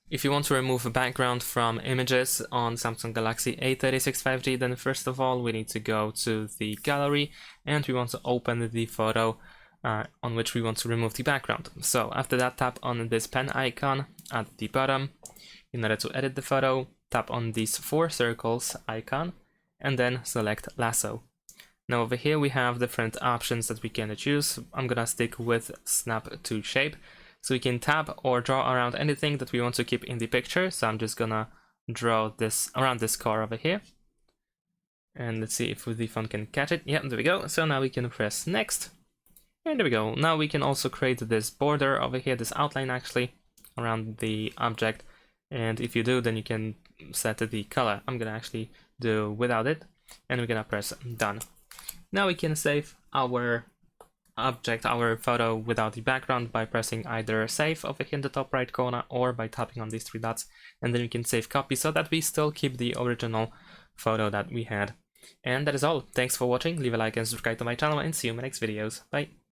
If you want to remove a background from images on Samsung Galaxy A36 5G, then first of all we need to go to the gallery and we want to open the photo on which we want to remove the background. So after that, tap on this pen icon at the bottom. In order to edit the photo, tap on these 4 circles icon and then select Lasso. Now over here we have different options that we can choose. I'm gonna stick with Snap to Shape. So we can tap or draw around anything that we want to keep in the picture. So I'm just gonna draw this around this car over here. And let's see if the phone can catch it. Yeah, there we go. So now we can press next. And there we go. Now we can also create this border over here, this outline actually, around the object. And if you do, then you can set the color. I'm gonna actually do without it. And we're gonna press done. Now we can save our object, our photo without the background by pressing either save over here in the top right corner or by tapping on these 3 dots, and then we can save copy so that we still keep the original photo that we had. And that is all. Thanks for watching, leave a like and subscribe to my channel and see you in my next videos. Bye!